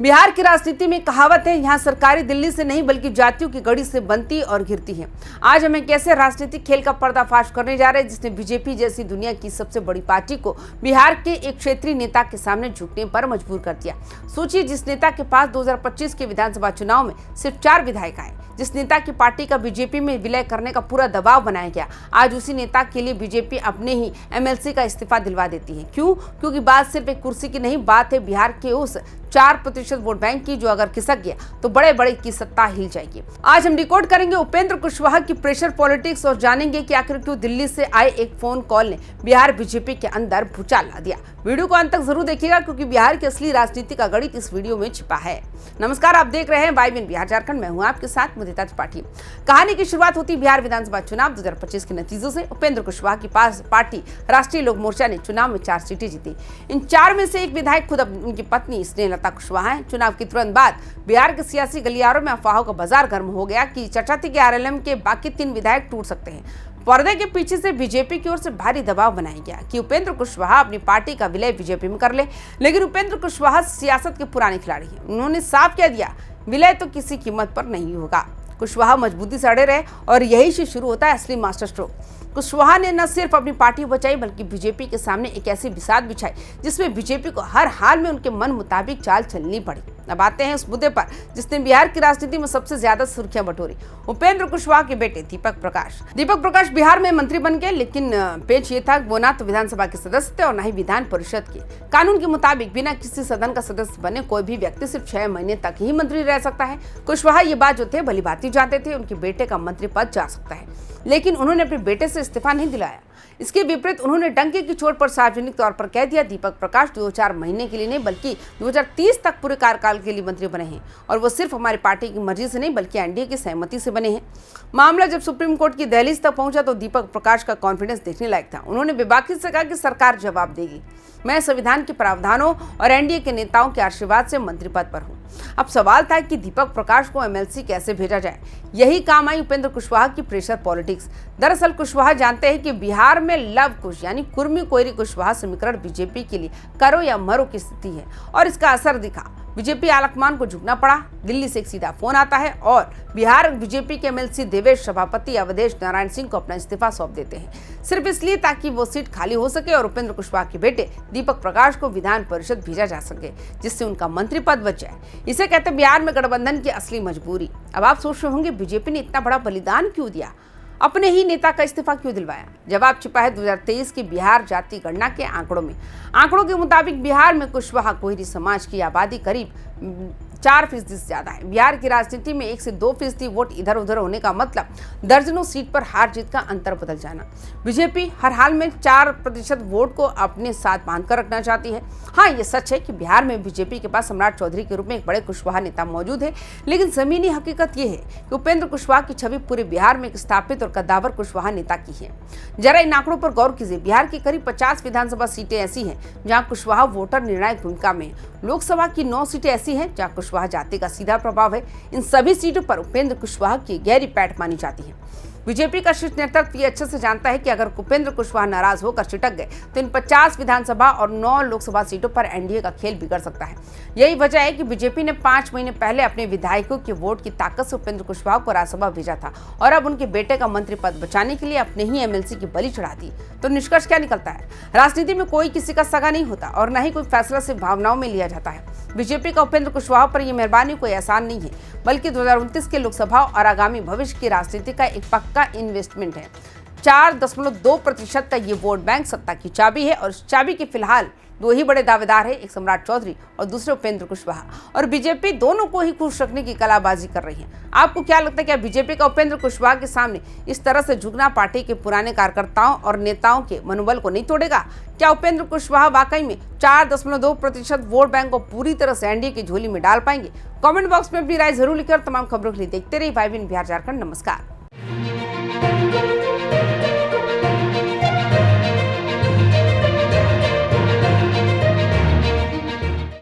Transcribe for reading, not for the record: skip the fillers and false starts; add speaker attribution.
Speaker 1: बिहार की राजनीति में कहावत है, यहाँ सरकारी दिल्ली से नहीं बल्कि जातियों की गढ़ी से बनती और घिरती है। आज हम एक ऐसे राजनीतिक खेल का पर्दाफाश करने जा रहे हैं जिसने बीजेपी जैसी दुनिया की सबसे बड़ी पार्टी को बिहार के एक क्षेत्रीय नेता के सामने झुकने पर मजबूर कर दिया। सोचिए, जिस नेता के पास 2025 के विधानसभा चुनाव में सिर्फ 4 विधायक आए, जिस नेता की पार्टी का बीजेपी में विलय करने का पूरा दबाव बनाया गया, आज उसी नेता के लिए बीजेपी अपने ही एमएलसी का इस्तीफा दिलवा देती है। क्यों? क्योंकि बात सिर्फ एक कुर्सी की नहीं, बात है बिहार के उस 4% वोट बैंक की जो अगर खिसक गया तो बड़े बड़े की सत्ता हिल जाएगी। आज हम रिकॉर्ड करेंगे उपेंद्र कुशवाहा की प्रेशर पॉलिटिक्स और जानेंगे कि आखिर क्यों दिल्ली से आए एक फोन कॉल ने बिहार बीजेपी के अंदर भूचाल ला दिया। वीडियो को अंत तक जरूर देखिएगा क्योंकि बिहार की असली राजनीति का गणित इस वीडियो में छिपा है। नमस्कार, आप देख रहे हैं वाईबीएन बिहार झारखंड। मैं हूं आपके साथ मुदिता त्रिपाठी। कहानी की शुरुआत होती बिहार विधानसभा चुनाव 2025 के नतीजों से। उपेंद्र कुशवाहा की पास पार्टी राष्ट्रीय लोक मोर्चा ने चुनाव में 4 सीटें जीती। इन 4 में से एक विधायक खुद उनकी पत्नी स्नेहलता कुशवाहा है। चुनाव के तुरंत बाद बिहार के सियासी गलियारों में अफवाहों का बाजार गर्म हो गया कि चर्चा थी कि आरएलएम के बाकी 3 विधायक टूट सकते हैं। पर्दे के पीछे से बीजेपी की ओर से भारी दबाव बनाया गया कि उपेंद्र कुशवाहा अपनी पार्टी का विलय बीजेपी में कर ले। लेकिन उपेंद्र कुशवाहा सियासत के पुराने खिलाड़ी हैं। उन्होंने साफ कह दिया, विलय तो किसी कीमत पर नहीं होगा। कुशवाहा मजबूती से अड़े रहे और यही से शुरू होता है असली मास्टर स्ट्रोक। कुशवाहा ने न सिर्फ अपनी पार्टी बचाई बल्कि बीजेपी के सामने एक ऐसी बिसात बिछाई जिसमें बीजेपी को हर हाल में उनके मन मुताबिक चाल चलनी पड़ी। अब आते हैं उस मुद्दे पर जिसने बिहार की राजनीति में सबसे ज्यादा सुर्खियां बटोरी, उपेंद्र कुशवाहा के बेटे दीपक प्रकाश। दीपक प्रकाश बिहार में मंत्री बन गए, लेकिन पेच ये था वो ना तो विधानसभा के सदस्य थे और न ही विधान परिषद के। कानून के मुताबिक बिना किसी सदन का सदस्य बने कोई भी व्यक्ति सिर्फ 6 महीने तक ही मंत्री रह सकता है। कुशवाहा ये बात जो थे भली भांति जानते थे, उनके बेटे का मंत्री पद जा सकता है, लेकिन उन्होंने अपने बेटे से इस्तीफा नहीं दिलाया। इसके विपरीत उन्होंने डंके की चोट पर सार्वजनिक तौर पर कह दिया, दीपक प्रकाश 2-4 महीने के लिए नहीं बल्कि 2030 तक पूरे कार्यकाल के लिए मंत्री बने हैं और वो सिर्फ हमारी पार्टी की मर्जी से नहीं बल्कि एनडीए की सहमति से बने हैं। मामला जब सुप्रीम कोर्ट की दहलीज तक पहुंचा तो दीपक प्रकाश का कॉन्फिडेंस देखने लायक था। उन्होंने बेबाकी से कहा कि सरकार जवाब देगी, मैं संविधान के प्रावधानों और एनडीए के नेताओं के आशीर्वाद से मंत्री पद पर हूं। अब सवाल था कि दीपक प्रकाश को एमएलसी कैसे भेजा जाए। यही काम आई उपेंद्र कुशवाहा की प्रेशर पॉलिटिक्स। दरअसल कुशवाहा जानते हैं कि बिहार में लव कुश यानी कुर्मी कोयरी कुशवाहा समीकरण बीजेपी के लिए करो या मरो की स्थिति है और इसका असर दिखा। बीजेपी आलाकमान को झुकना पड़ा। दिल्ली से एक सीधा फोन आता है और बिहार बीजेपी के एमएलसी देवेश सभापति अवधेश नारायण सिंह को अपना इस्तीफा सौंप देते हैं, सिर्फ इसलिए ताकि वो सीट खाली हो सके और उपेंद्र कुशवाहा के बेटे दीपक प्रकाश को विधान परिषद भेजा जा सके, जिससे उनका मंत्री पद बच जाए। इसे कहते हैं बिहार में गठबंधन की असली मजबूरी। अब आप सोच रहे होंगे बीजेपी ने इतना बड़ा बलिदान क्यों दिया, अपने ही नेता का इस्तीफा क्यों दिलवाया? जवाब छिपा है 2023 की बिहार जाति गणना के आंकड़ों में। आंकड़ों के मुताबिक बिहार में कुशवाहा कोयरी समाज की आबादी करीब 4% से ज्यादा है। बिहार की राजनीति में 1 से 2% वोट इधर उधर होने का मतलब दर्जनों सीट पर हार जीत का अंतर बदल जाना। बीजेपी हर हाल में 4% वोट को अपने साथ बांधकर रखना चाहती है। हाँ, ये सच है कि बिहार में बीजेपी के पास सम्राट चौधरी के रूप में एक बड़े कुशवाहा नेता मौजूद है, लेकिन जमीनी हकीकत ये है कि उपेंद्र कुशवाहा की छवि पूरे बिहार में एक स्थापित और कद्दावर कुशवाहा नेता की है। जरा इन आंकड़ों पर गौर कीजिए। बिहार की करीब 50 विधानसभा सीटें ऐसी हैं जहां कुशवाहा वोटर निर्णायक भूमिका में। लोकसभा की 9 सीटें ऐसी हैं जहां कुशवाहा जाति का सीधा प्रभाव है। इन सभी सीटों पर उपेंद्र कुशवाहा की गहरी पैठ मानी जाती है। बीजेपी का शीर्ष नेतृत्व ये अच्छे से जानता है कि अगर उपेंद्र कुशवाहा नाराज होकर छिटक गए तो इन 50 विधानसभा और 9 लोकसभा सीटों पर एनडीए का खेल बिगड़ सकता है। यही वजह है कि बीजेपी ने 5 महीने पहले अपने विधायकों के वोट की ताकत से उपेंद्र कुशवाहा को राज्यसभा भेजा था और अब उनके बेटे का मंत्री पद बचाने के लिए अपने ही एमएलसी की बलि चढ़ा दी। तो निष्कर्ष क्या निकलता है? राजनीति में कोई किसी का सगा नहीं होता और न ही कोई फैसला सिर्फ भावनाओं में लिया जाता है। बीजेपी का उपेंद्र कुशवाहा पर यह मेहरबानी कोई आसान नहीं है, बल्कि 2029 के लोकसभा और आगामी भविष्य की राजनीति का एक पक्का इन्वेस्टमेंट है। 4.2% का ये वोट बैंक सत्ता की चाबी है और इस चाबी के फिलहाल 2 ही बड़े दावेदार हैं, एक सम्राट चौधरी और दूसरे उपेंद्र कुशवाहा, और बीजेपी दोनों को ही खुश रखने की कलाबाजी कर रही है। आपको क्या लगता है, क्या बीजेपी का उपेंद्र कुशवाहा के सामने इस तरह से झुकना पार्टी के पुराने कार्यकर्ताओं और नेताओं के मनोबल को नहीं तोड़ेगा? क्या उपेंद्र कुशवाहा वाकई में 4.2% वोट बैंक को पूरी तरह से एनडीए की झोली में डाल पाएंगे? कमेंट बॉक्स में अपनी राय जरूर लिखकर तमाम खबरों के लिए देखते रहिए वाईबीएन बिहार झारखंड। नमस्कार।